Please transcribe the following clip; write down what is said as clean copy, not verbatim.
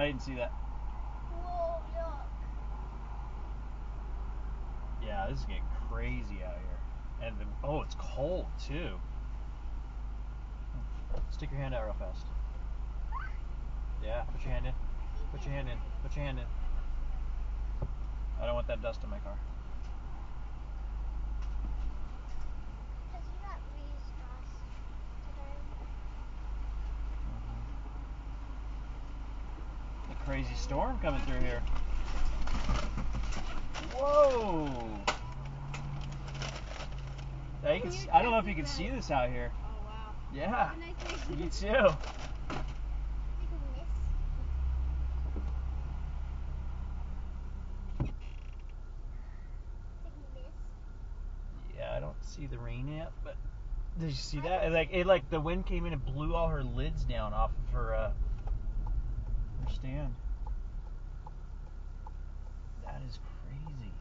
I didn't see that. Whoa, yuck. Yeah, this is getting crazy out here. And it's cold too. Stick your hand out real fast. Yeah, put your hand in. Put your hand in. Put your hand in. I don't want that dust in my car. Because you got freeze dust today. A crazy storm coming through here. Whoa! Now you can I don't know if you can see this out here. Oh, wow. Yeah, me too. Like a mist. Like mist. Yeah, I don't see the rain yet, but did you see that? Like the wind came in and blew all her lids down off of her stand. That is crazy.